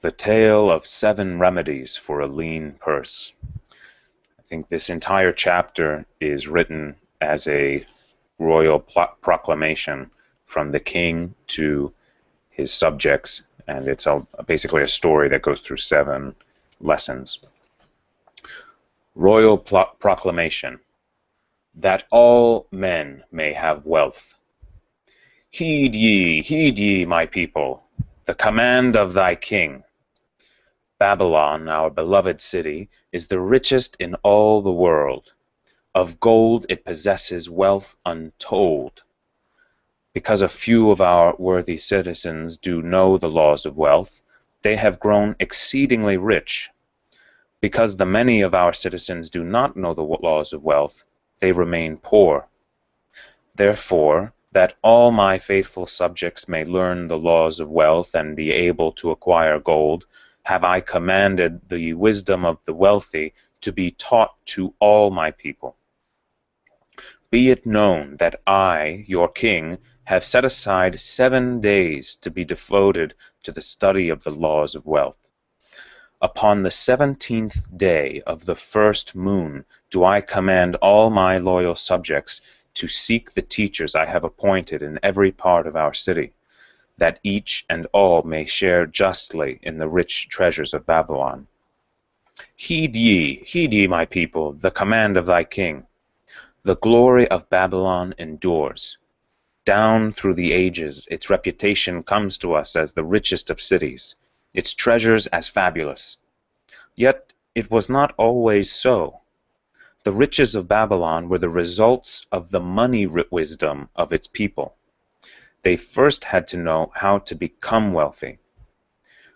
The Tale of 7 Remedies for a Lean Purse. I think this entire chapter is written as a royal proclamation from the king to his subjects, and it's basically a story that goes through 7 lessons. Royal proclamation, that all men may have wealth. Heed ye, my people, the command of thy king. Babylon, our beloved city, is the richest in all the world. Of gold it possesses wealth untold. Because a few of our worthy citizens do know the laws of wealth, they have grown exceedingly rich. Because the many of our citizens do not know the laws of wealth, they remain poor. Therefore, that all my faithful subjects may learn the laws of wealth and be able to acquire gold, have I commanded the wisdom of the wealthy to be taught to all my people. Be it known that I, your king, have set aside 7 days to be devoted to the study of the laws of wealth. Upon the 17th day of the first moon do I command all my loyal subjects to seek the teachers I have appointed in every part of our city, that each and all may share justly in the rich treasures of Babylon. Heed ye, my people, the command of thy king. The glory of Babylon endures. Down through the ages its reputation comes to us as the richest of cities, its treasures as fabulous. Yet it was not always so. The riches of Babylon were the results of the money wisdom of its people. They first had to know how to become wealthy.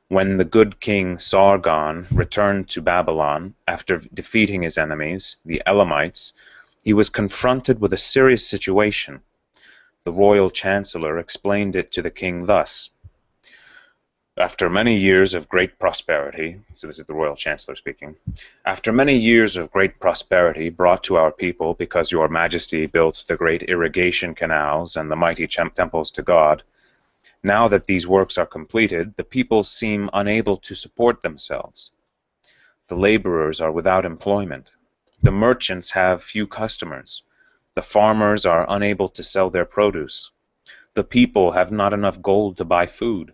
When the good king Sargon returned to Babylon after defeating his enemies, the Elamites, he was confronted with a serious situation. The royal chancellor explained it to the king thus. After many years of great prosperity, so this is the royal chancellor speaking, after many years of great prosperity brought to our people because your majesty built the great irrigation canals and the mighty temples to God, now that these works are completed, the people seem unable to support themselves. The laborers are without employment. The merchants have few customers. The farmers are unable to sell their produce. The people have not enough gold to buy food.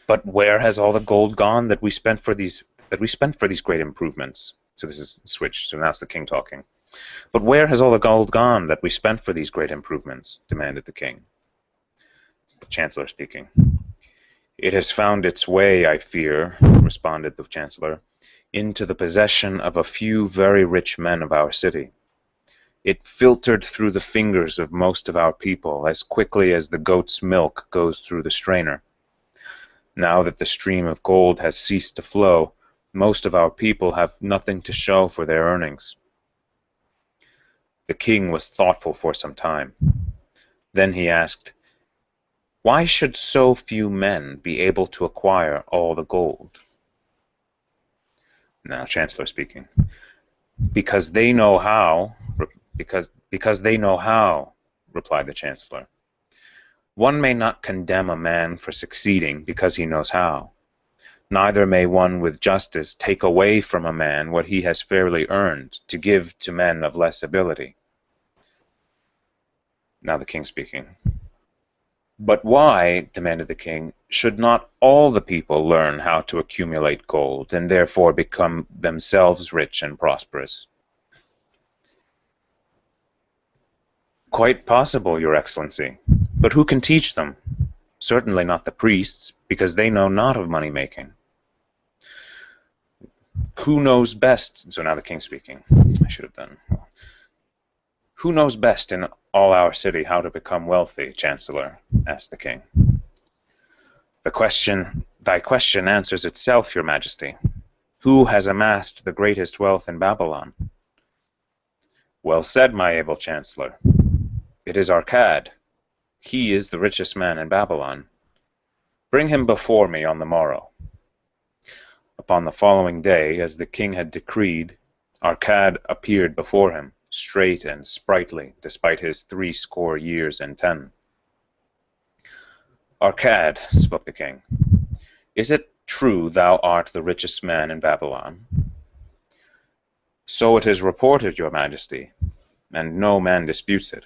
But where has all the gold gone that we spent for these great improvements? So this is switched. So now it's the king talking. But where has all the gold gone that we spent for these great improvements? Demanded the king. The chancellor speaking. It has found its way, I fear, responded the chancellor, into the possession of a few very rich men of our city. It filtered through the fingers of most of our people as quickly as the goat's milk goes through the strainer. Now that the stream of gold has ceased to flow, most of our people have nothing to show for their earnings. The king was thoughtful for some time. Then he asked, why should so few men be able to acquire all the gold? Now, Chancellor speaking. Because they know how, because they know how, replied the Chancellor. One may not condemn a man for succeeding because he knows how. Neither may one with justice take away from a man what he has fairly earned to give to men of less ability. Now the king speaking. But why, demanded the king, should not all the people learn how to accumulate gold and therefore become themselves rich and prosperous? Quite possible, Your Excellency. But who can teach them? Certainly not the priests, because they know not of money-making. Who knows best? So now the king speaking. I should have done. Who knows best in all our city how to become wealthy, Chancellor? Asked the king. Thy question answers itself, Your Majesty. Who has amassed the greatest wealth in Babylon? Well said, my able Chancellor. It is Arcad. He is the richest man in Babylon. Bring him before me on the morrow. Upon the following day, as the king had decreed, Arcad appeared before him, straight and sprightly, despite his 80 years and 10. Arcad, spoke the king, Is it true thou art the richest man in Babylon? So it is reported, your majesty, and no man disputes it.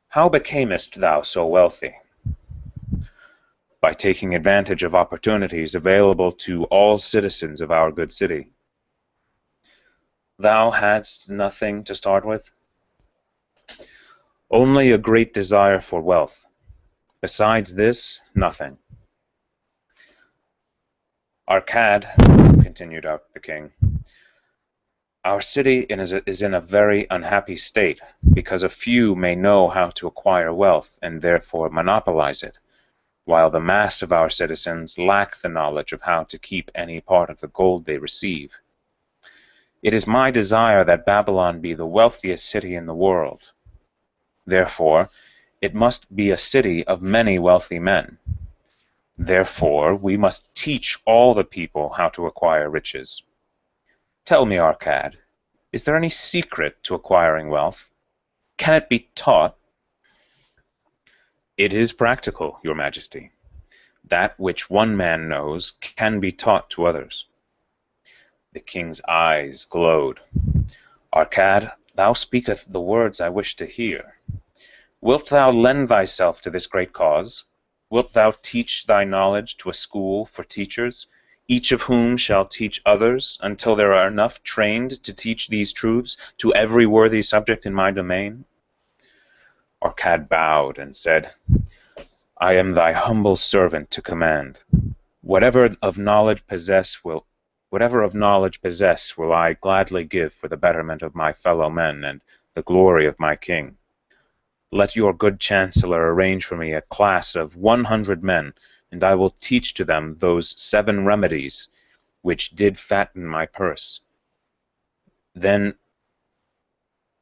How becamest thou so wealthy? By taking advantage of opportunities available to all citizens of our good city. Thou hadst nothing to start with? Only a great desire for wealth. Besides this, nothing. Arcad, continued the king, our city is in a very unhappy state, because a few may know how to acquire wealth and therefore monopolize it, while the mass of our citizens lack the knowledge of how to keep any part of the gold they receive. It is my desire that Babylon be the wealthiest city in the world. Therefore, it must be a city of many wealthy men. Therefore, we must teach all the people how to acquire riches. Tell me, Arcad, is there any secret to acquiring wealth? Can it be taught? It is practical, your majesty. That which one man knows can be taught to others. The king's eyes glowed. Arcad, thou speakest the words I wish to hear. Wilt thou lend thyself to this great cause? Wilt thou teach thy knowledge to a school for teachers, each of whom shall teach others, until there are enough trained to teach these truths to every worthy subject in my domain? Arcad bowed and said, I am thy humble servant to command. Whatever of knowledge possess will I gladly give for the betterment of my fellow men and the glory of my king. Let your good chancellor arrange for me a class of 100 men, and I will teach to them those 7 remedies which did fatten my purse. Then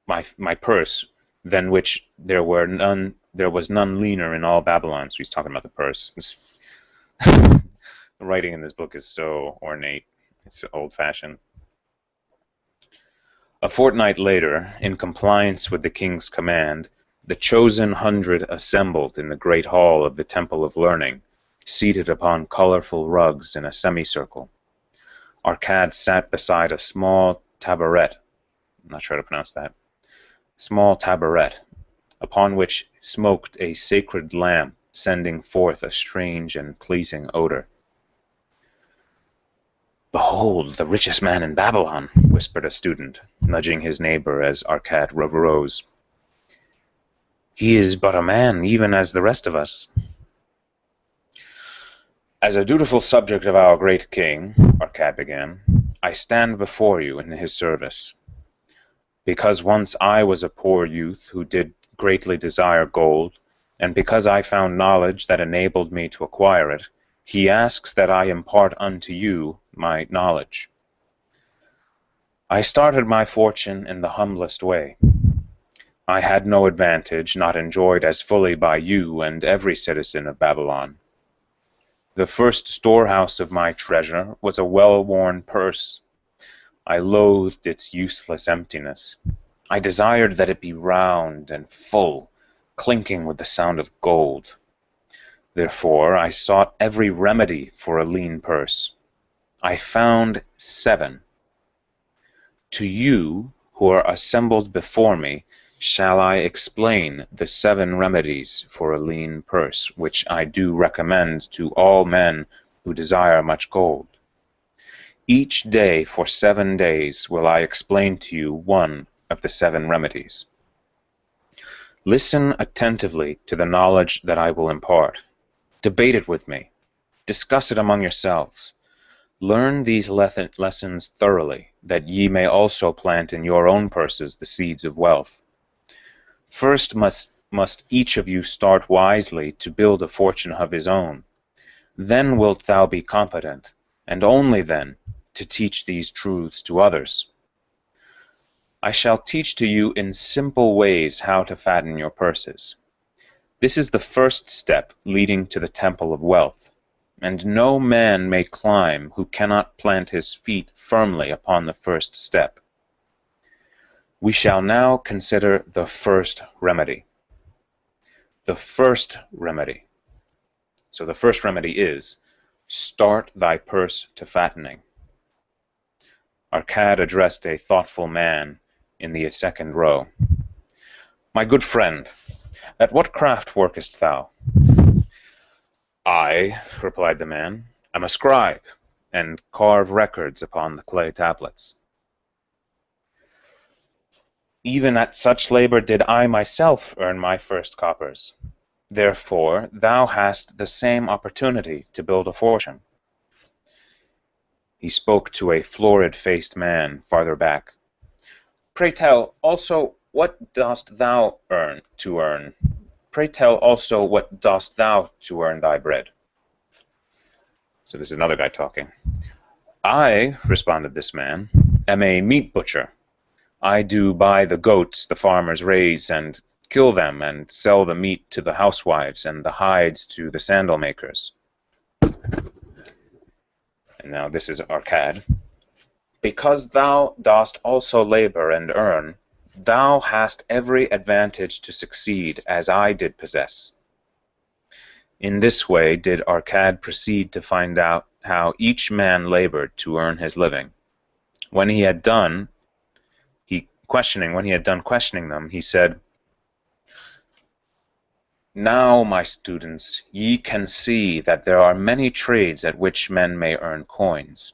my purse, than which there was none leaner in all Babylon. So he's talking about the purse. The writing in this book is so ornate. It's old-fashioned. A fortnight later, in compliance with the king's command, the chosen 100 assembled in the great hall of the Temple of Learning, seated upon colorful rugs in a semicircle. Arcad sat beside a small tabaret, I'm not sure how to pronounce that, small tabaret, upon which smoked a sacred lamp, sending forth a strange and pleasing odor. Behold, the richest man in Babylon, whispered a student, nudging his neighbor as Arcad arose. He is but a man, even as the rest of us. As a dutiful subject of our great king, Arcad began, I stand before you in his service. Because once I was a poor youth who did greatly desire gold, and because I found knowledge that enabled me to acquire it, he asks that I impart unto you my knowledge. I started my fortune in the humblest way. I had no advantage not enjoyed as fully by you and every citizen of Babylon. The first storehouse of my treasure was a well-worn purse. I loathed its useless emptiness. I desired that it be round and full, clinking with the sound of gold. Therefore, I sought every remedy for a lean purse. I found 7. To you, who are assembled before me, shall I explain the 7 remedies for a lean purse, which I do recommend to all men who desire much gold. Each day for 7 days will I explain to you one of the 7 remedies. Listen attentively to the knowledge that I will impart. Debate it with me. Discuss it among yourselves. Learn these lessons thoroughly, that ye may also plant in your own purses the seeds of wealth. First must each of you start wisely to build a fortune of his own. Then wilt thou be competent, and only then, to teach these truths to others. I shall teach to you in simple ways how to fatten your purses. This is the first step leading to the temple of wealth, and no man may climb who cannot plant his feet firmly upon the first step. We shall now consider the first remedy. The first remedy. So the first remedy is, start thy purse to fattening. Arcad addressed a thoughtful man in the second row. My good friend, at what craft workest thou? I, replied the man, am a scribe, and carve records upon the clay tablets. Even at such labor did I myself earn my first coppers. Therefore thou hast the same opportunity to build a fortune. He spoke to a florid-faced man farther back. Pray tell also what dost thou earn? Pray tell also what dost thou to earn thy bread? So this is another guy talking. I, responded this man, am a meat butcher. I do buy the goats the farmers raise and kill them and sell the meat to the housewives and the hides to the sandal makers. And now this is Arcad. Because thou dost also labor and earn, thou hast every advantage to succeed as I did possess. In this way did Arcad proceed to find out how each man labored to earn his living. When he had done questioning them, he said, Now, my students, ye can see that there are many trades at which men may earn coins.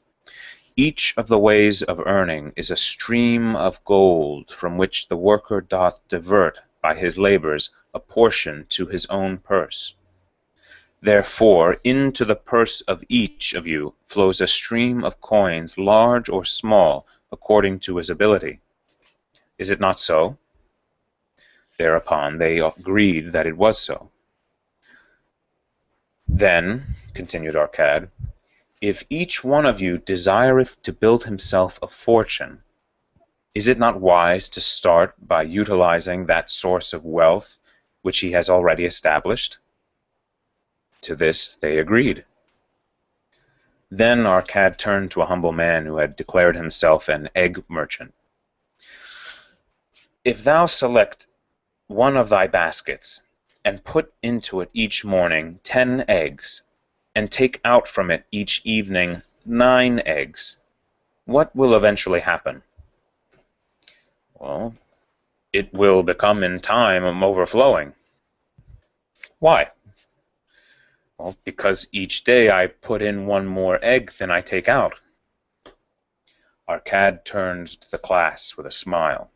Each of the ways of earning is a stream of gold from which the worker doth divert by his labors a portion to his own purse. Therefore, into the purse of each of you flows a stream of coins, large or small, according to his ability. Is it not so? Thereupon they agreed that it was so. Then, continued Arcad, if each one of you desireth to build himself a fortune, is it not wise to start by utilizing that source of wealth which he has already established? To this they agreed. Then Arcad turned to a humble man who had declared himself an egg merchant. If thou select one of thy baskets, and put into it each morning 10 eggs, and take out from it each evening 9 eggs, what will eventually happen? Well, it will become in time overflowing. Why? Well, because each day I put in one more egg than I take out. Arcad turned to the class with a smile.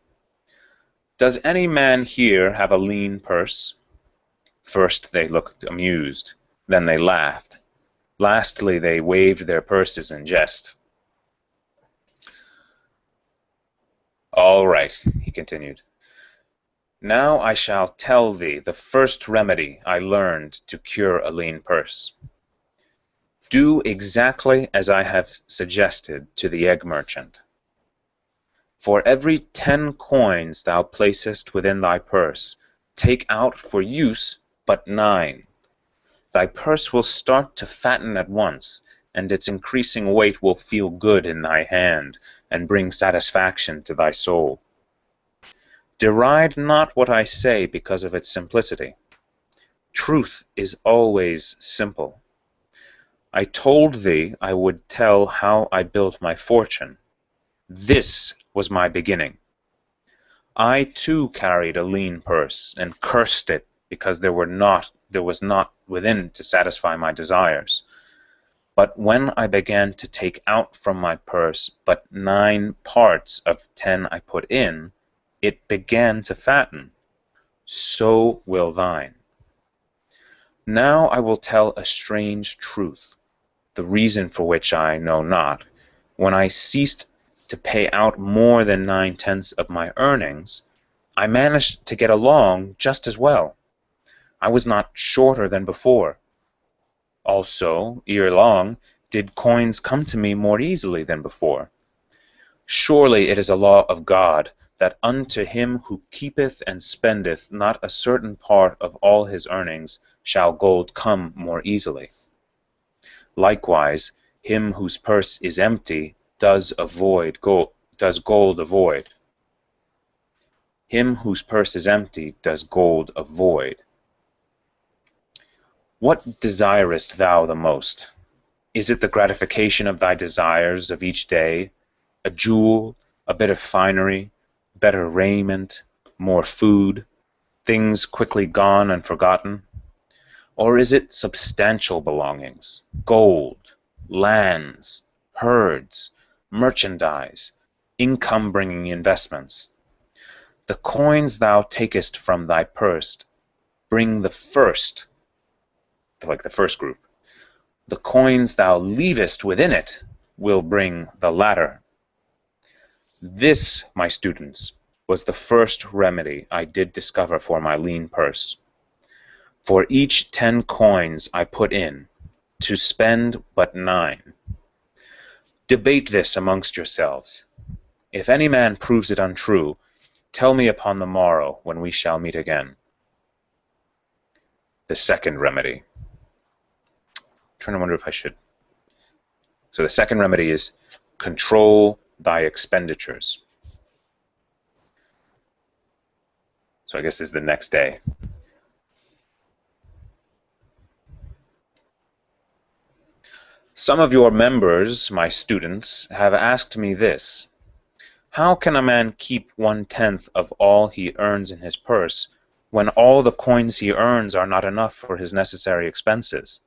Does any man here have a lean purse? First they looked amused, then they laughed. Lastly they waved their purses in jest. All right, he continued. Now I shall tell thee the first remedy I learned to cure a lean purse. Do exactly as I have suggested to the egg merchant. For every 10 coins thou placest within thy purse, take out for use but 9. Thy purse will start to fatten at once, and its increasing weight will feel good in thy hand, and bring satisfaction to thy soul. Deride not what I say because of its simplicity. Truth is always simple. I told thee I would tell how I built my fortune. This was my beginning. I too carried a lean purse, and cursed it because there was not within to satisfy my desires. But when I began to take out from my purse but 9 parts of 10 I put in, it began to fatten. So will thine. Now I will tell a strange truth, the reason for which I know not. When I ceased to pay out more than 9/10 of my earnings, I managed to get along just as well. I was not shorter than before. Also, ere long, did coins come to me more easily than before. Surely it is a law of God that unto him who keepeth and spendeth not a certain part of all his earnings shall gold come more easily. Likewise, him whose purse is empty does gold avoid. Him whose purse is empty does gold avoid. What desirest thou the most? Is it the gratification of thy desires of each day, a jewel, a bit of finery, better raiment, more food, things quickly gone and forgotten? Or is it substantial belongings, gold, lands, herds, merchandise, income-bringing investments? The coins thou takest from thy purse bring the first, like the first group. The coins thou leavest within it will bring the latter. This, my students, was the first remedy I did discover for my lean purse. For each 10 coins I put in, to spend but 9. Debate this amongst yourselves. If any man proves it untrue, tell me upon the morrow when we shall meet again. The second remedy. I'm trying to wonder if I should. So the second remedy is control thy expenditures. So I guess this is the next day. Some of your members, my students, have asked me this: how can a man keep 1/10 of all he earns in his purse when all the coins he earns are not enough for his necessary expenses?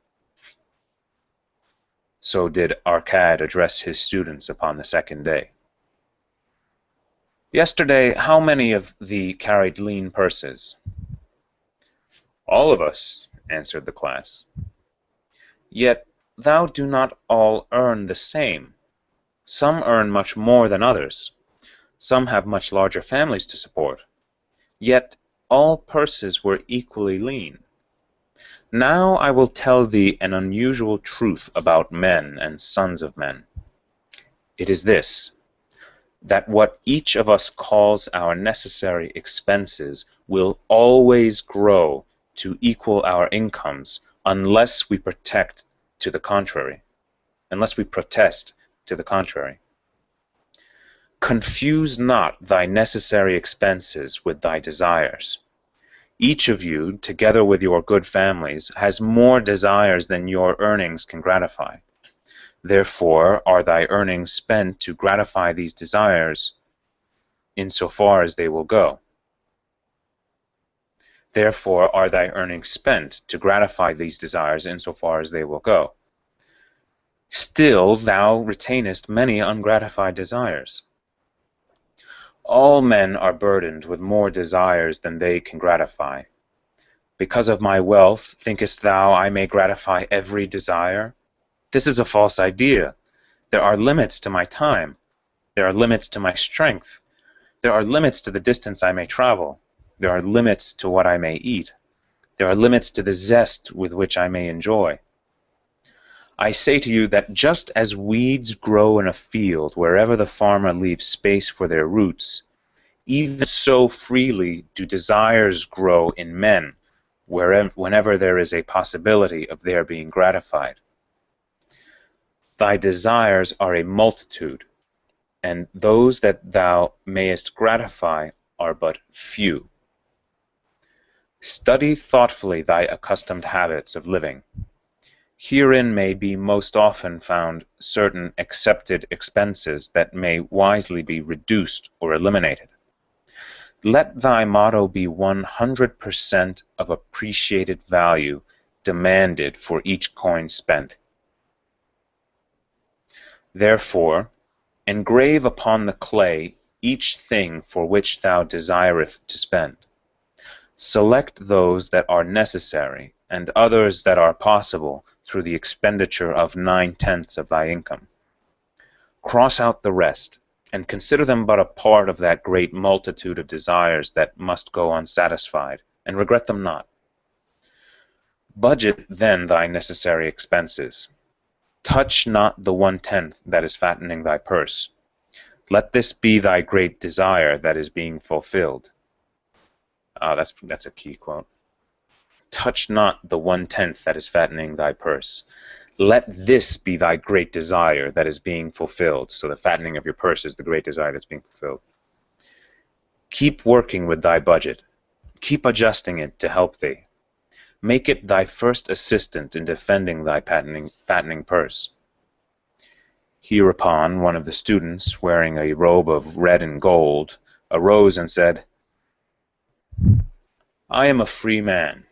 So did Arcad address his students upon the second day. Yesterday, how many of thee carried lean purses? All of us, answered the class. Yet thou do not all earn the same. Some earn much more than others. Some have much larger families to support. Yet all purses were equally lean. Now I will tell thee an unusual truth about men and sons of men. It is this, that what each of us calls our necessary expenses will always grow to equal our incomes unless we protest to the contrary. Confuse not thy necessary expenses with thy desires. Each of you, together with your good families, has more desires than your earnings can gratify. Therefore are thy earnings spent to gratify these desires insofar as they will go. Therefore are thy earnings spent to gratify these desires insofar as they will go. Still thou retainest many ungratified desires. All men are burdened with more desires than they can gratify. Because of my wealth, thinkest thou I may gratify every desire? This is a false idea. There are limits to my time. There are limits to my strength. There are limits to the distance I may travel. There are limits to what I may eat. There are limits to the zest with which I may enjoy. I say to you that just as weeds grow in a field wherever the farmer leaves space for their roots, even so freely do desires grow in men whenever there is a possibility of their being gratified. Thy desires are a multitude, and those that thou mayest gratify are but few. Study thoughtfully thy accustomed habits of living. Herein may be most often found certain accepted expenses that may wisely be reduced or eliminated. Let thy motto be 100% of appreciated value demanded for each coin spent. Therefore, engrave upon the clay each thing for which thou desireth to spend. Select those that are necessary, and others that are possible through the expenditure of 9/10 of thy income. Cross out the rest, and consider them but a part of that great multitude of desires that must go unsatisfied, and regret them not. Budget then thy necessary expenses. Touch not the 1/10 that is fattening thy purse. Let this be thy great desire that is being fulfilled. That's a key quote. Touch not the 1/10 that is fattening thy purse. Let this be thy great desire that is being fulfilled. So the fattening of your purse is the great desire that's being fulfilled. Keep working with thy budget. Keep adjusting it to help thee. Make it thy first assistant in defending thy fattening purse." Hereupon one of the students, wearing a robe of red and gold, arose and said, "I am a free man.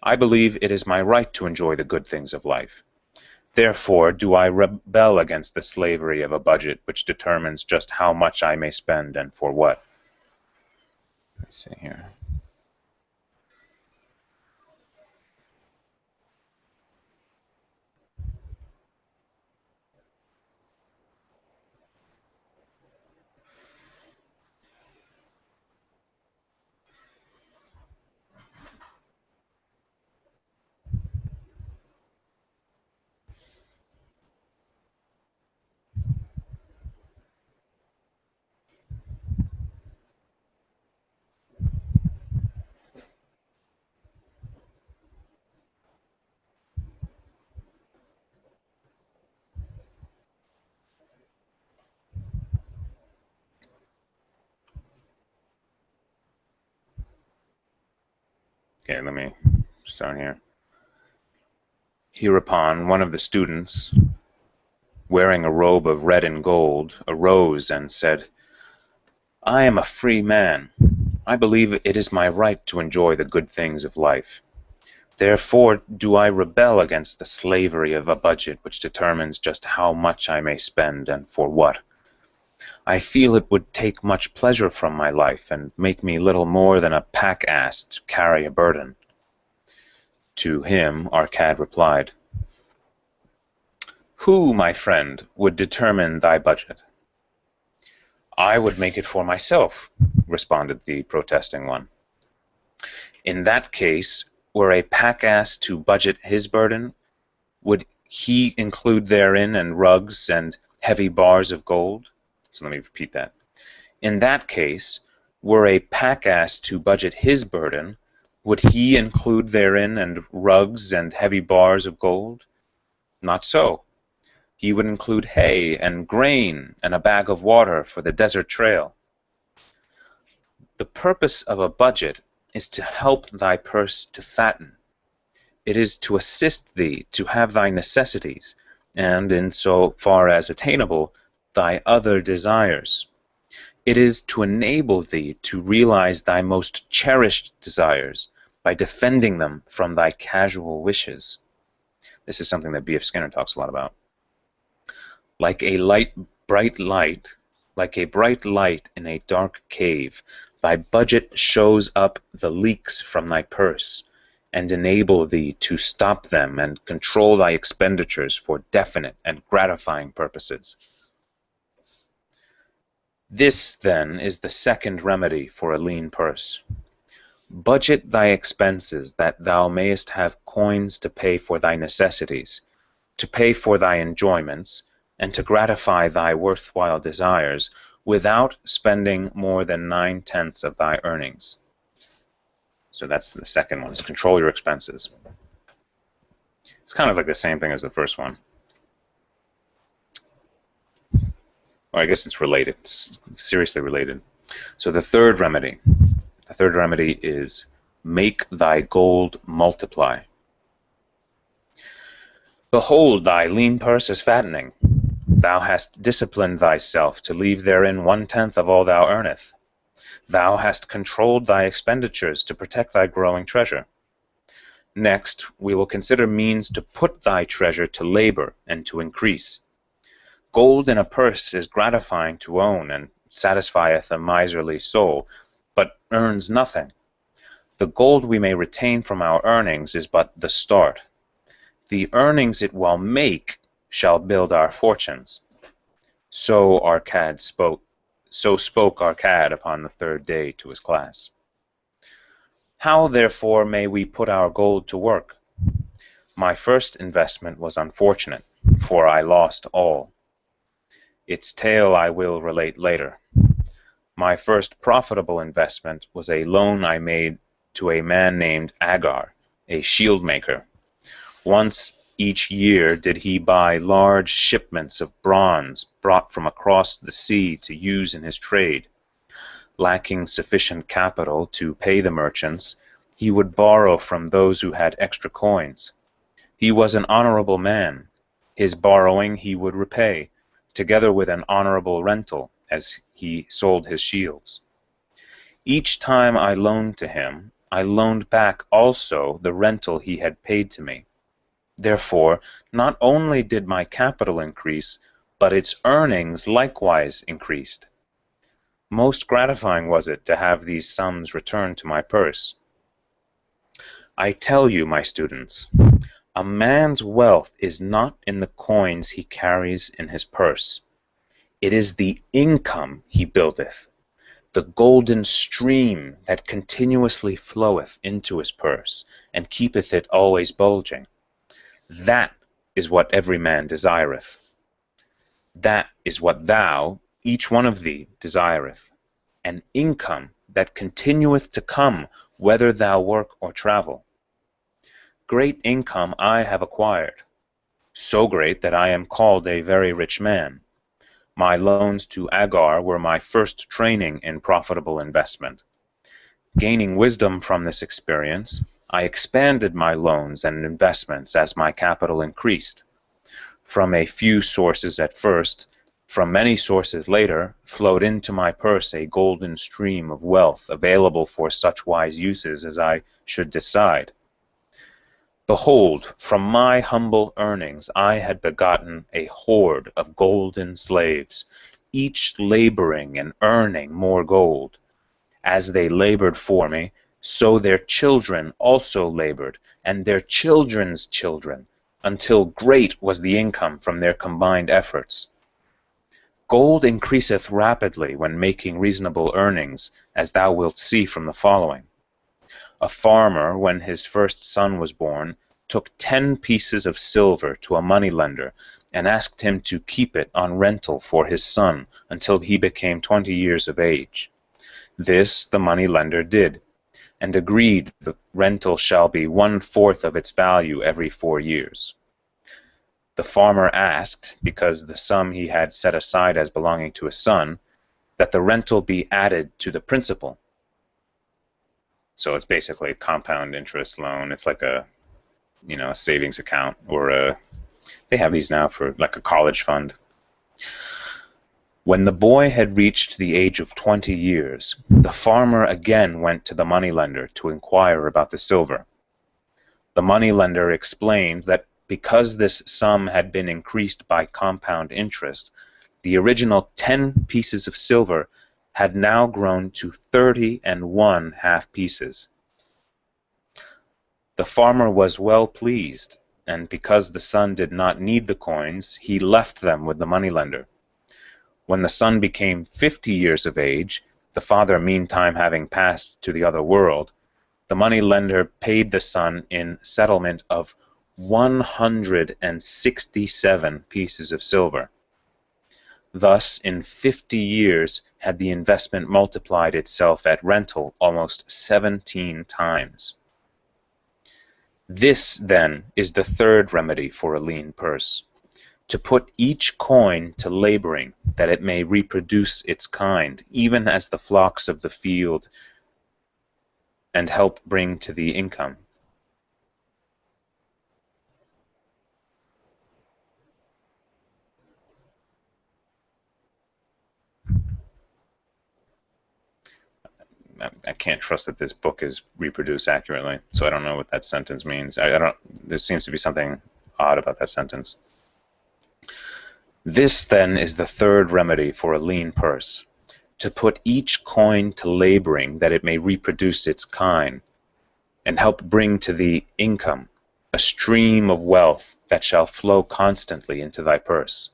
I believe it is my right to enjoy the good things of life. Therefore do I rebel against the slavery of a budget which determines just how much I may spend and for what." Let's see here. Okay, let me start here. Hereupon one of the students, wearing a robe of red and gold, arose and said, "I am a free man. I believe it is my right to enjoy the good things of life. Therefore do I rebel against the slavery of a budget which determines just how much I may spend and for what. I feel it would take much pleasure from my life and make me little more than a pack-ass to carry a burden." To him Arcad replied, "Who, my friend, would determine thy budget?" "I would make it for myself," responded the protesting one. "In that case, were a pack-ass to budget his burden, would he include therein and rugs and heavy bars of gold?" So let me repeat that. In that case, were a pack-ass to budget his burden, would he include therein and rugs and heavy bars of gold? Not so. He would include hay and grain and a bag of water for the desert trail. The purpose of a budget is to help thy purse to fatten. It is to assist thee to have thy necessities, and, in so far as attainable, thy other desires. It is to enable thee to realize thy most cherished desires by defending them from thy casual wishes. This is something that B.F. Skinner talks a lot about. Like a bright light in a dark cave, thy budget shows up the leaks from thy purse, and enable thee to stop them and control thy expenditures for definite and gratifying purposes. This, then, is the second remedy for a lean purse. Budget thy expenses that thou mayest have coins to pay for thy necessities, to pay for thy enjoyments, and to gratify thy worthwhile desires, without spending more than 9/10 of thy earnings. So that's the second one, is control your expenses. It's kind of like the same thing as the first one. Or I guess it's related. It's seriously related. So the third remedy is make thy gold multiply. Behold, thy lean purse is fattening. Thou hast disciplined thyself to leave therein 1/10 of all thou earnest. Thou hast controlled thy expenditures to protect thy growing treasure. Next, we will consider means to put thy treasure to labor and to increase. Gold in a purse is gratifying to own and satisfieth a miserly soul, but earns nothing. The gold we may retain from our earnings is but the start. The earnings it will make shall build our fortunes. So spoke Arcad upon the third day to his class. How, therefore, may we put our gold to work? My first investment was unfortunate, for I lost all. Its tale I will relate later. My first profitable investment was a loan I made to a man named Agar, a shield maker. Once each year did he buy large shipments of bronze brought from across the sea to use in his trade. Lacking sufficient capital to pay the merchants, He would borrow from those who had extra coins. He was an honorable man. His borrowing he would repay, together with an honorable rental, as he sold his shields. Each time I loaned to him, I loaned back also the rental he had paid to me. Therefore, not only did my capital increase, but its earnings likewise increased. Most gratifying was it to have these sums returned to my purse. I tell you, my students, a man's wealth is not in the coins he carries in his purse. It is the income he buildeth, the golden stream that continuously floweth into his purse, and keepeth it always bulging. That is what every man desireth. That is what thou, each one of thee, desireth, an income that continueth to come, whether thou work or travel. Great income I have acquired, so great that I am called a very rich man. My loans to Agar were my first training in profitable investment. Gaining wisdom from this experience, I expanded my loans and investments as my capital increased. From a few sources at first, from many sources later, flowed into my purse a golden stream of wealth available for such wise uses as I should decide. Behold, from my humble earnings I had begotten a horde of golden slaves, each laboring and earning more gold. As they labored for me, so their children also labored, and their children's children, until great was the income from their combined efforts. Gold increaseth rapidly when making reasonable earnings, as thou wilt see from the following. A farmer, when his first son was born, took 10 pieces of silver to a moneylender and asked him to keep it on rental for his son until he became 20 years of age. This the moneylender did, and agreed the rental shall be 1/4 of its value every 4 years. The farmer asked, because the sum he had set aside as belonging to his son, that the rental be added to the principal. So it's basically a compound interest loan. It's like a savings account, or they have these now for like a college fund. When the boy had reached the age of 20 years, the farmer again went to the moneylender to inquire about the silver. The moneylender explained that because this sum had been increased by compound interest, the original 10 pieces of silver had now grown to 30 half pieces. The farmer was well pleased, and because the son did not need the coins, he left them with the moneylender. When the son became 50 years of age, the father meantime having passed to the other world, the moneylender paid the son in settlement of 167 pieces of silver. Thus, in 50 years had the investment multiplied itself at rental almost 17 times. This, then, is the third remedy for a lean purse: to put each coin to laboring, that it may reproduce its kind, even as the flocks of the field, and help bring to the income. I can't trust that this book is reproduced accurately, so I don't know what that sentence means. I don't. There seems to be something odd about that sentence. This, then, is the third remedy for a lean purse: to put each coin to laboring, that it may reproduce its kind, and help bring to thee income, a stream of wealth that shall flow constantly into thy purse.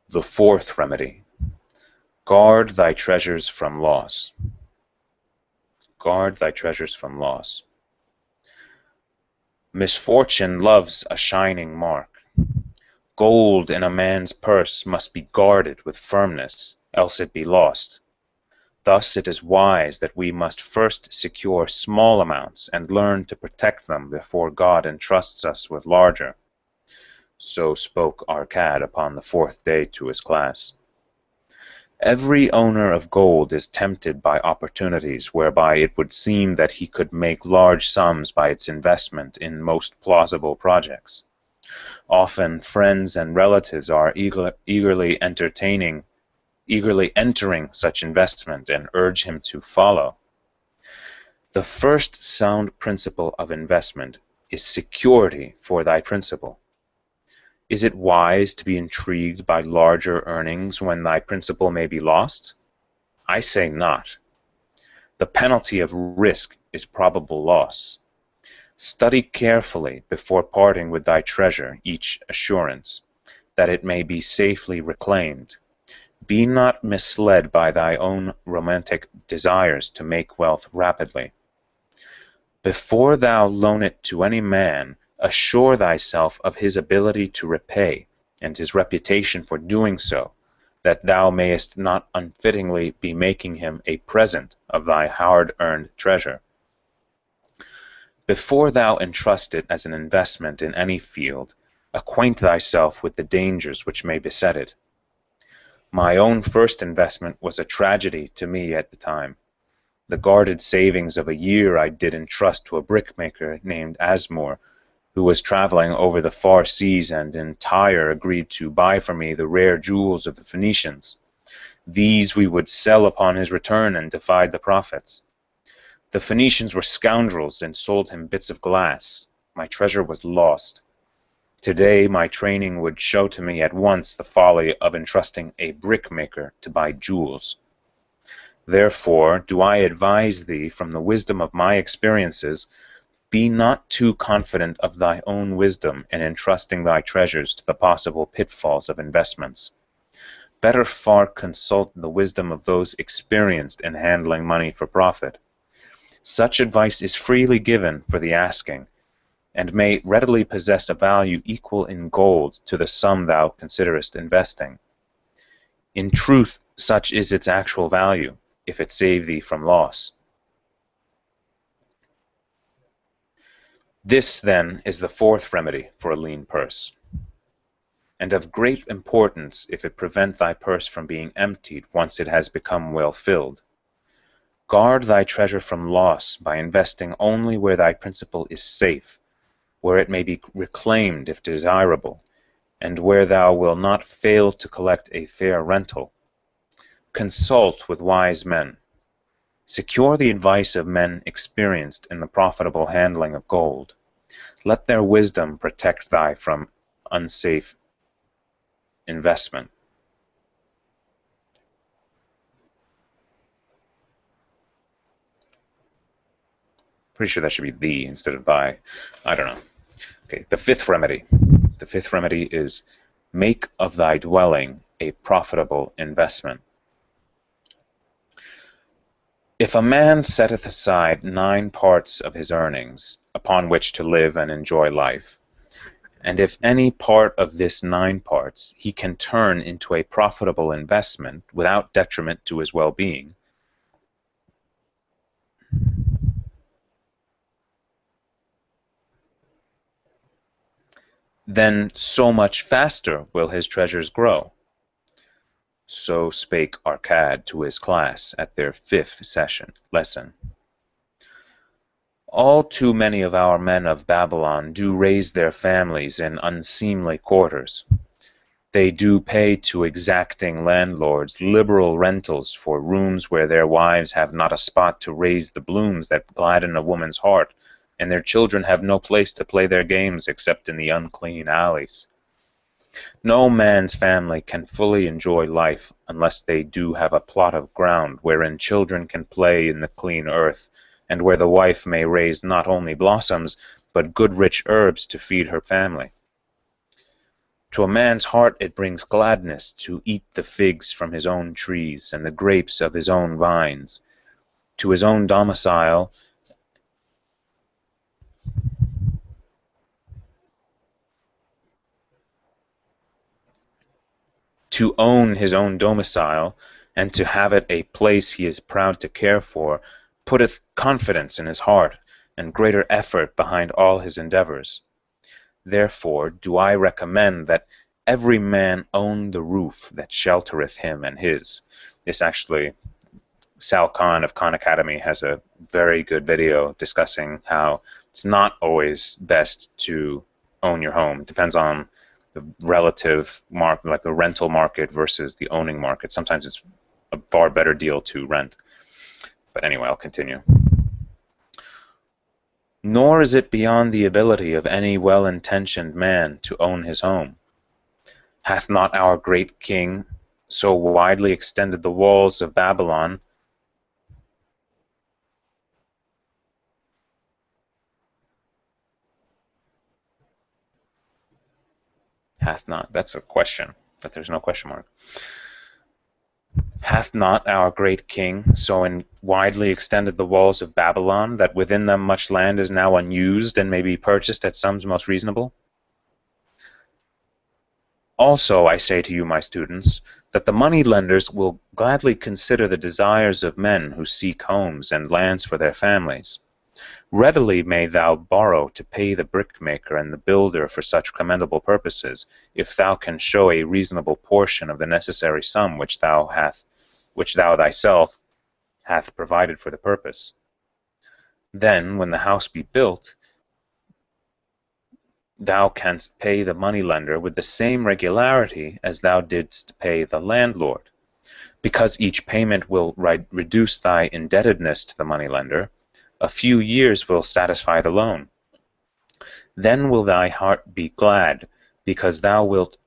The fourth remedy: guard thy treasures from loss. Guard thy treasures from loss. Misfortune loves a shining mark. Gold in a man's purse must be guarded with firmness, else it be lost. Thus it is wise that we must first secure small amounts and learn to protect them before God entrusts us with larger. So spoke Arcad upon the 4th day to his class. Every owner of gold is tempted by opportunities whereby it would seem that he could make large sums by its investment in most plausible projects. Often friends and relatives are eagerly entering such investment and urge him to follow. The first sound principle of investment is security for thy principal. Is it wise to be intrigued by larger earnings when thy principal may be lost? I say not. The penalty of risk is probable loss. Study carefully before parting with thy treasure each assurance, that it may be safely reclaimed. Be not misled by thy own romantic desires to make wealth rapidly. Before thou loan it to any man, assure thyself of his ability to repay, and his reputation for doing so, that thou mayest not unfittingly be making him a present of thy hard-earned treasure. Before thou entrust it as an investment in any field, acquaint thyself with the dangers which may beset it. My own first investment was a tragedy to me at the time. The guarded savings of a year I did entrust to a brickmaker named Asmore, who was traveling over the far seas and in Tyre agreed to buy for me the rare jewels of the Phoenicians. These we would sell upon his return and divide the profits. The Phoenicians were scoundrels and sold him bits of glass. My treasure was lost. Today my training would show to me at once the folly of entrusting a brickmaker to buy jewels. Therefore do I advise thee from the wisdom of my experiences, be not too confident of thy own wisdom in entrusting thy treasures to the possible pitfalls of investments. Better far consult the wisdom of those experienced in handling money for profit. Such advice is freely given for the asking, and may readily possess a value equal in gold to the sum thou considerest investing. In truth, such is its actual value, if it save thee from loss. This, then, is the fourth remedy for a lean purse, and of great importance if it prevent thy purse from being emptied once it has become well filled. Guard thy treasure from loss by investing only where thy principal is safe, where it may be reclaimed if desirable, and where thou wilt not fail to collect a fair rental. Consult with wise men. Secure the advice of men experienced in the profitable handling of gold. Let their wisdom protect thy from unsafe investment. Pretty sure that should be thee instead of thy. I don't know. Okay, the fifth remedy. The fifth remedy is make of thy dwelling a profitable investment. If a man setteth aside 9 parts of his earnings, upon which to live and enjoy life, and if any part of this 9 parts he can turn into a profitable investment without detriment to his well-being, then so much faster will his treasures grow. So spake Arcad to his class at their 5th lesson. All too many of our men of Babylon do raise their families in unseemly quarters. They do pay to exacting landlords liberal rentals for rooms where their wives have not a spot to raise the blooms that gladden a woman's heart, and their children have no place to play their games except in the unclean alleys. No man's family can fully enjoy life unless they do have a plot of ground wherein children can play in the clean earth, and where the wife may raise not only blossoms, but good rich herbs to feed her family. To a man's heart it brings gladness to eat the figs from his own trees and the grapes of his own vines. To his own domicile to own his own domicile, and to have it a place he is proud to care for, putteth confidence in his heart, and greater effort behind all his endeavors. Therefore do I recommend that every man own the roof that sheltereth him and his. This actually, Sal Khan of Khan Academy has a very good video discussing how it's not always best to own your home. It depends on the relative market, like the rental market versus the owning market. Sometimes it's a far better deal to rent. But anyway, I'll continue. Nor is it beyond the ability of any well-intentioned man to own his home. Hath not our great king so widely extended the walls of Babylon hath not, that's a question, but there's no question mark. Hath not our great king so widely extended the walls of Babylon that within them much land is now unused and may be purchased at sums most reasonable? Also, I say to you, my students, that the money lenders will gladly consider the desires of men who seek homes and lands for their families. Readily may thou borrow to pay the brickmaker and the builder for such commendable purposes, if thou can show a reasonable portion of the necessary sum which thou thyself hath provided for the purpose. Then, when the house be built, thou canst pay the moneylender with the same regularity as thou didst pay the landlord, because each payment will reduce thy indebtedness to the moneylender. A few years will satisfy the loan. Then will thy heart be glad, because thou wilt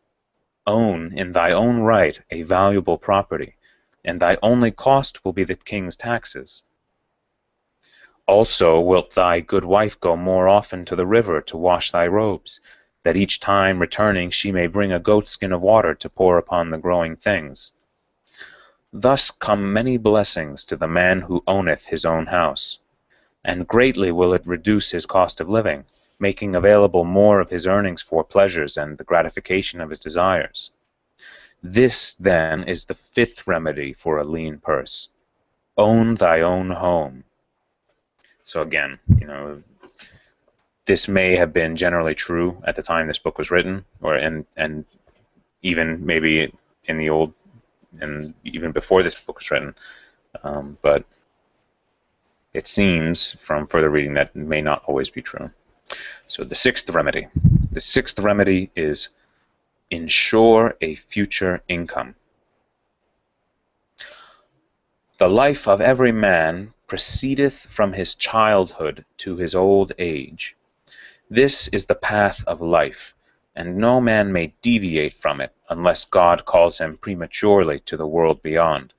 own in thy own right a valuable property, and thy only cost will be the king's taxes. Also wilt thy good wife go more often to the river to wash thy robes, that each time returning she may bring a goatskin of water to pour upon the growing things. Thus come many blessings to the man who owneth his own house, and greatly will it reduce his cost of living, making available more of his earnings for pleasures and the gratification of his desires. This, then, is the fifth remedy for a lean purse. Own thy own home. So again, this may have been generally true at the time this book was written, and even maybe in the old, and even before this book was written, but it seems from further reading that may not always be true. So the sixth remedy. The sixth remedy is ensure a future income. The life of every man proceedeth from his childhood to his old age. This is the path of life, and no man may deviate from it unless God calls him prematurely to the world beyond.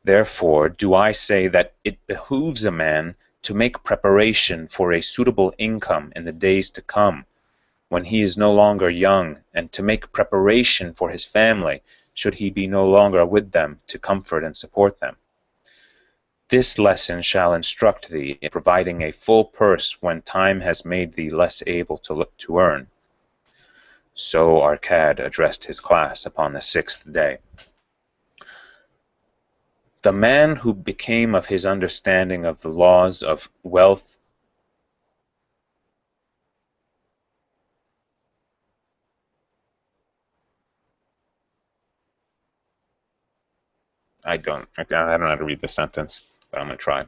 Therefore do I say that it behooves a man to make preparation for a suitable income in the days to come, when he is no longer young, and to make preparation for his family, should he be no longer with them to comfort and support them. This lesson shall instruct thee in providing a full purse when time has made thee less able to earn. So Arcad addressed his class upon the sixth day. The man who became of his understanding of the laws of wealth I don't know how to read this sentence, but I'm going to try.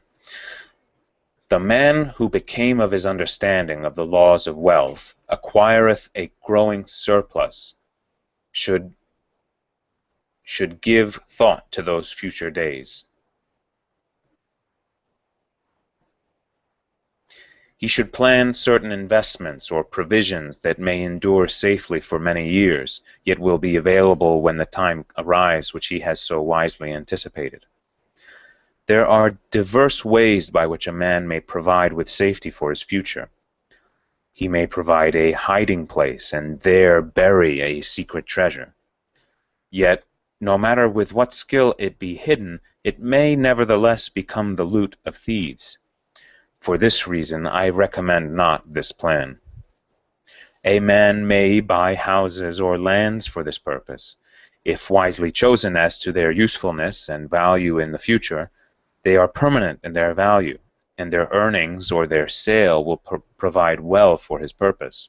The man who became of his understanding of the laws of wealth acquireth a growing surplus, should give thought to those future days. He should plan certain investments or provisions that may endure safely for many years, yet will be available when the time arrives which he has so wisely anticipated. There are diverse ways by which a man may provide with safety for his future. He may provide a hiding place and there bury a secret treasure. Yet, no matter with what skill it be hidden, it may nevertheless become the loot of thieves. For this reason I recommend not this plan. A man may buy houses or lands for this purpose. If wisely chosen as to their usefulness and value in the future, they are permanent in their value, and their earnings or their sale will provide well for his purpose.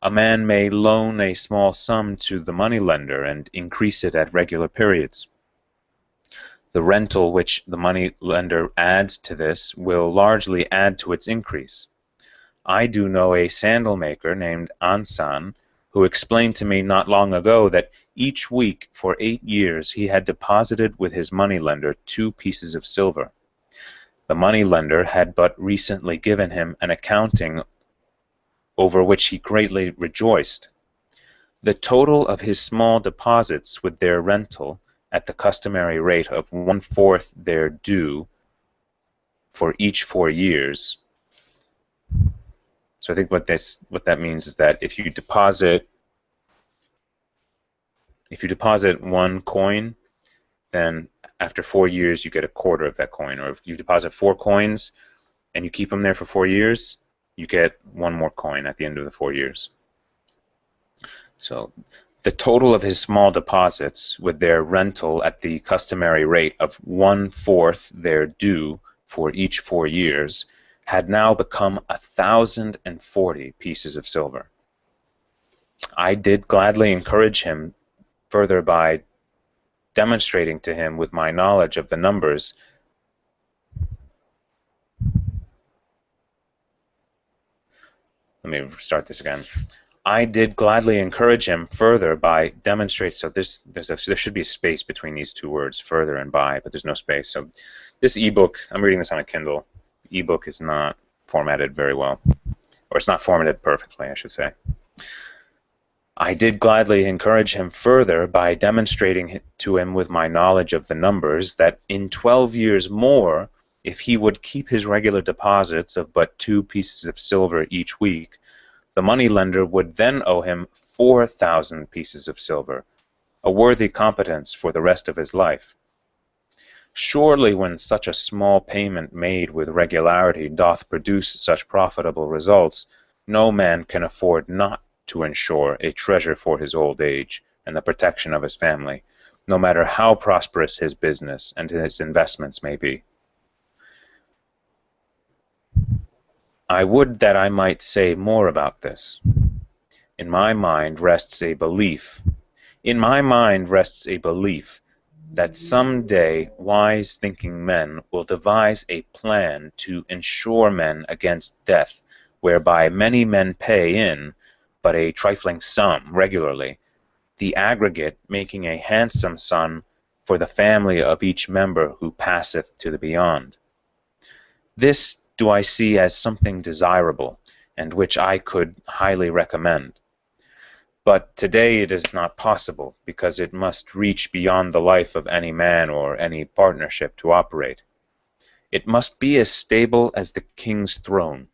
A man may loan a small sum to the moneylender and increase it at regular periods. The rental which the moneylender adds to this will largely add to its increase. I do know a sandal maker named Ansan who explained to me not long ago that each week for 8 years he had deposited with his moneylender 2 pieces of silver. The moneylender had but recently given him an accounting over which he greatly rejoiced. The total of his small deposits with their rental at the customary rate of 1/4 their due for each 4 years. So I think what that means is that if you deposit 1 coin, then after 4 years you get 1/4 of that coin. Or if you deposit 4 coins and you keep them there for 4 years, you get 1 more coin at the end of the 4 years. So the total of his small deposits with their rental at the customary rate of 1/4 their due for each 4 years had now become 1,040 pieces of silver. I did gladly encourage him further by demonstrating to him with my knowledge of the numbers Let me start this again. I did gladly encourage him further by demonstrate. So there should be a space between these 2 words, further and by, but there's no space. So this ebook, I'm reading this on a Kindle. The ebook is not formatted very well, or it's not formatted perfectly, I should say. I did gladly encourage him further by demonstrating to him with my knowledge of the numbers that in 12 years more, if he would keep his regular deposits of but 2 pieces of silver each week, the moneylender would then owe him 4,000 pieces of silver, a worthy competence for the rest of his life. Surely when such a small payment made with regularity doth produce such profitable results, no man can afford not to ensure a treasure for his old age and the protection of his family, no matter how prosperous his business and his investments may be. I would that I might say more about this. In my mind rests a belief that some day wise thinking men will devise a plan to insure men against death, whereby many men pay in but a trifling sum regularly, the aggregate making a handsome sum for the family of each member who passeth to the beyond. This do I see as something desirable, and which I could highly recommend. But today it is not possible, because it must reach beyond the life of any man or any partnership to operate. It must be as stable as the king's throne.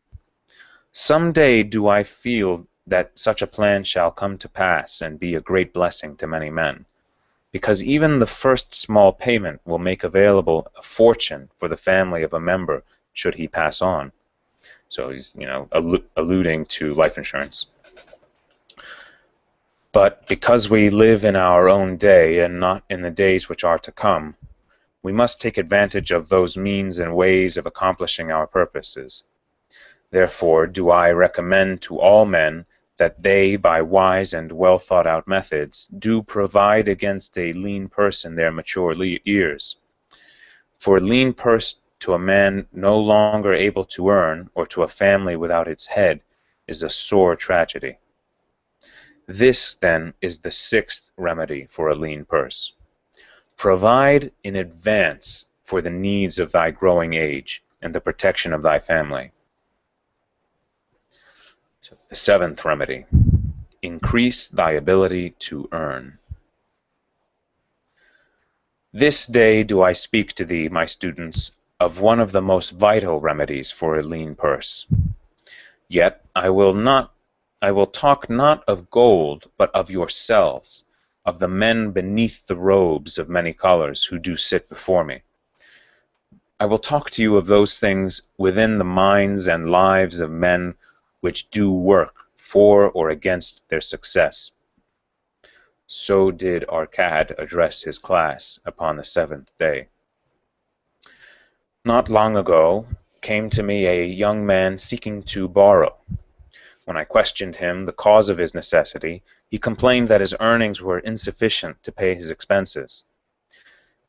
Some day do I feel that such a plan shall come to pass and be a great blessing to many men, because even the first small payment will make available a fortune for the family of a member should he pass on. So he's, alluding to life insurance. But because we live in our own day and not in the days which are to come, we must take advantage of those means and ways of accomplishing our purposes. Therefore do I recommend to all men that they, by wise and well thought out methods, do provide against a lean purse in their mature years. For a lean purse to a man no longer able to earn, or to a family without its head, is a sore tragedy. This, then, is the 6th remedy for a lean purse. Provide in advance for the needs of thy growing age and the protection of thy family. So, the 7th remedy, increase thy ability to earn. This day do I speak to thee, my students, of one of the most vital remedies for a lean purse. Yet I will talk not of gold, but of yourselves, of the men beneath the robes of many colors who do sit before me. I will talk to you of those things within the minds and lives of men which do work for or against their success. So did Arcad address his class upon the 7th day. Not long ago came to me a young man seeking to borrow. When I questioned him the cause of his necessity, he complained that his earnings were insufficient to pay his expenses.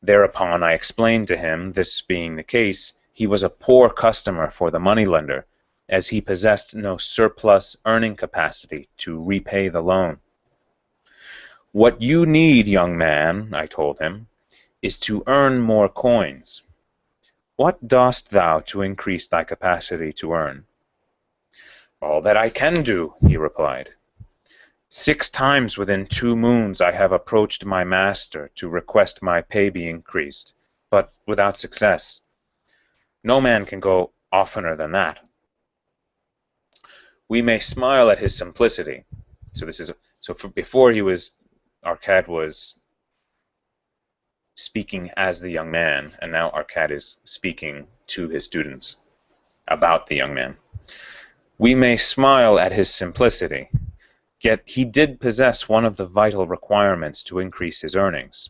Thereupon I explained to him, this being the case, he was a poor customer for the moneylender, as he possessed no surplus earning capacity to repay the loan. What you need, young man, I told him, is to earn more coins. What dost thou to increase thy capacity to earn? All that I can do, he replied. 6 times within 2 moons I have approached my master to request my pay be increased, but without success. No man can go oftener than that. We may smile at his simplicity. Before Arcad was speaking as the young man, and now Arcad is speaking to his students about the young man. We may smile at his simplicity, yet he did possess one of the vital requirements to increase his earnings.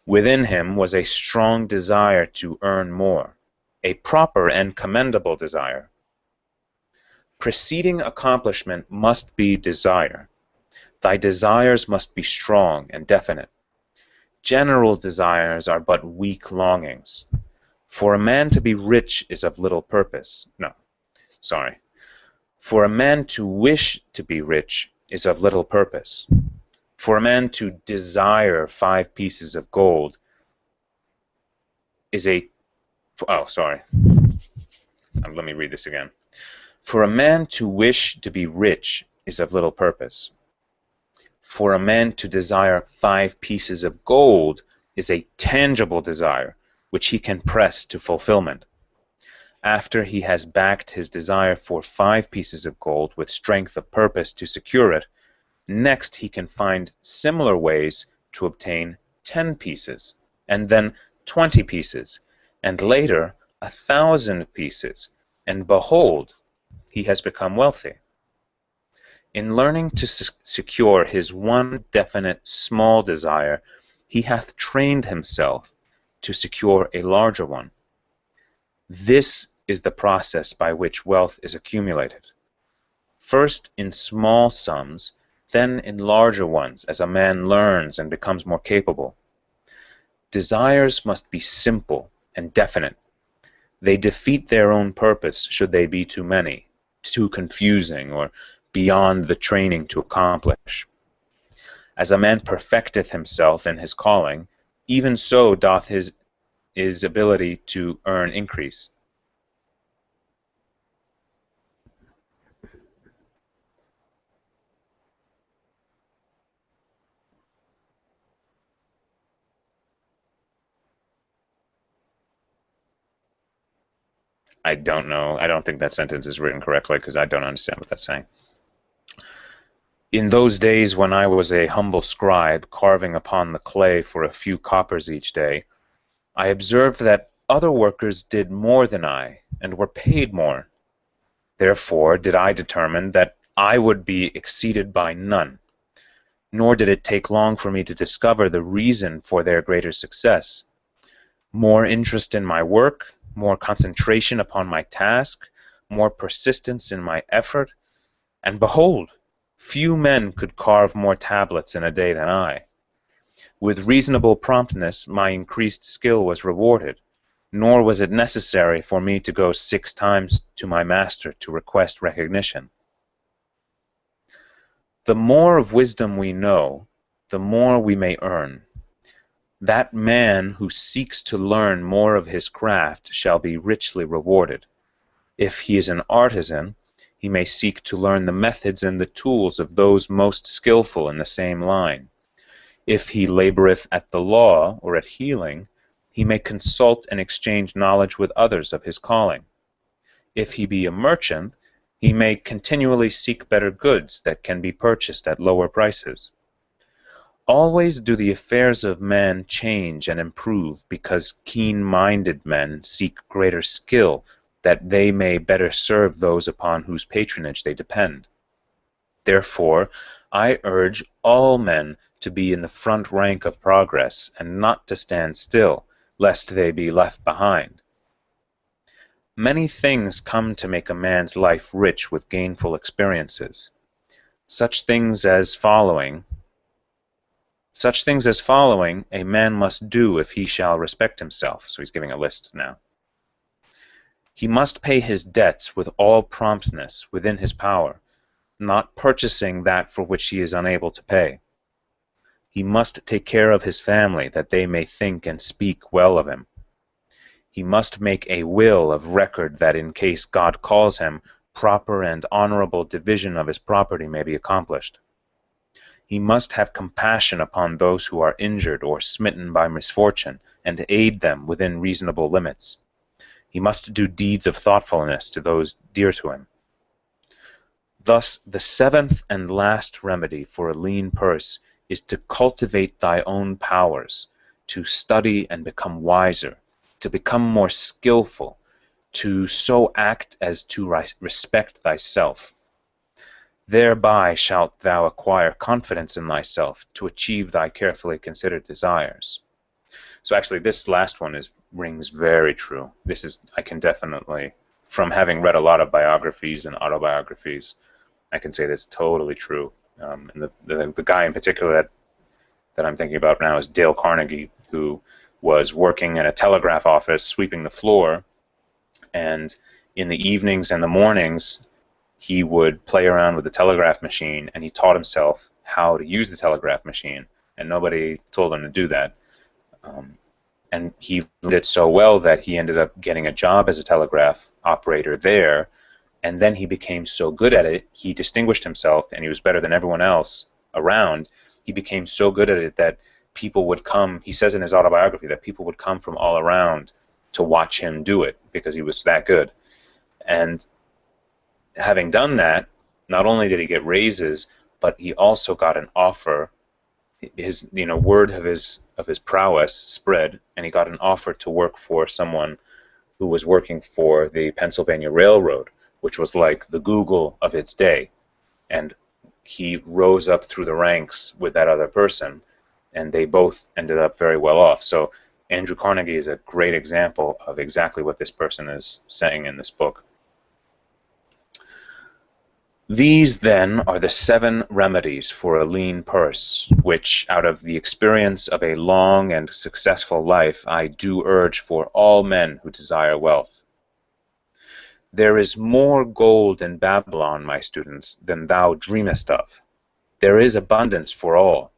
Within him was a strong desire to earn more, a proper and commendable desire. Preceding accomplishment must be desire. Thy desires must be strong and definite. General desires are but weak longings. For a man to be rich is of little purpose. For a man to wish to be rich is of little purpose. For a man to desire 5 pieces of gold is a... Let me read this again. For a man to wish to be rich is of little purpose. For a man to desire 5 pieces of gold is a tangible desire, which he can press to fulfillment. After he has backed his desire for 5 pieces of gold with strength of purpose to secure it, next he can find similar ways to obtain 10 pieces, and then 20 pieces, and later 1,000 pieces, and behold, he has become wealthy. In learning to secure his one definite small desire, he hath trained himself to secure a larger one. This is the process by which wealth is accumulated. First in small sums, then in larger ones as a man learns and becomes more capable. Desires must be simple and definite. They defeat their own purpose should they be too many, too confusing, or beyond the training to accomplish. As a man perfecteth himself in his calling, even so doth his ability to earn increase. I don't know. I don't think that sentence is written correctly because I don't understand what that's saying. In those days when I was a humble scribe carving upon the clay for a few coppers each day, I observed that other workers did more than I and were paid more. Therefore did I determine that I would be exceeded by none, nor did it take long for me to discover the reason for their greater success. More interest in my work, more concentration upon my task, more persistence in my effort, and behold, few men could carve more tablets in a day than I. With reasonable promptness my increased skill was rewarded, nor was it necessary for me to go 6 times to my master to request recognition. The more of wisdom we know, the more we may earn. That man who seeks to learn more of his craft shall be richly rewarded. If he is an artisan, he may seek to learn the methods and the tools of those most skillful in the same line. If he laboreth at the law or at healing, he may consult and exchange knowledge with others of his calling. If he be a merchant, he may continually seek better goods that can be purchased at lower prices. Always do the affairs of man change and improve because keen-minded men seek greater skill that they may better serve those upon whose patronage they depend. Therefore, I urge all men to be in the front rank of progress and not to stand still, lest they be left behind. Many things come to make a man's life rich with gainful experiences. Such things as following a man must do if he shall respect himself. So he's giving a list now. He must pay his debts with all promptness within his power, not purchasing that for which he is unable to pay. He must take care of his family, that they may think and speak well of him. He must make a will of record that in case God calls him, proper and honorable division of his property may be accomplished. He must have compassion upon those who are injured or smitten by misfortune, and aid them within reasonable limits. He must do deeds of thoughtfulness to those dear to him. Thus, the seventh and last remedy for a lean purse is to cultivate thy own powers, to study and become wiser, to become more skillful, to so act as to respect thyself. Thereby shalt thou acquire confidence in thyself to achieve thy carefully considered desires. So actually this last one rings very true. I can definitely, from having read a lot of biographies and autobiographies, I can say this is totally true. And the guy in particular that I'm thinking about now is Dale Carnegie, who was working in a telegraph office, sweeping the floor, and in the evenings and the mornings, he would play around with the telegraph machine, and he taught himself how to use the telegraph machine, and nobody told him to do that. And he did it so well that he ended up getting a job as a telegraph operator there, and then he became so good at it, he distinguished himself, and he was better than everyone else around. He became so good at it that people would come, he says in his autobiography, that people would come from all around to watch him do it because he was that good. And having done that, not only did he get raises, but he also got an offer. His word of his prowess spread, and he got an offer to work for someone who was working for the Pennsylvania Railroad, which was like the Google of its day. And he rose up through the ranks with that other person, and they both ended up very well off. So Andrew Carnegie is a great example of exactly what this person is saying in this book. These, then, are the 7 remedies for a lean purse, which, out of the experience of a long and successful life, I do urge for all men who desire wealth. There is more gold in Babylon, my students, than thou dreamest of. There is abundance for all.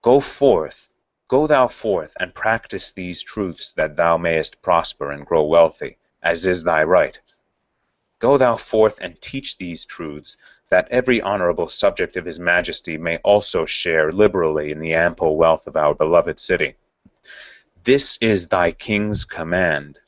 Go thou forth, and practice these truths, that thou mayest prosper and grow wealthy, as is thy right. Go thou forth and teach these truths, that every honorable subject of his majesty may also share liberally in the ample wealth of our beloved city. This is thy king's command,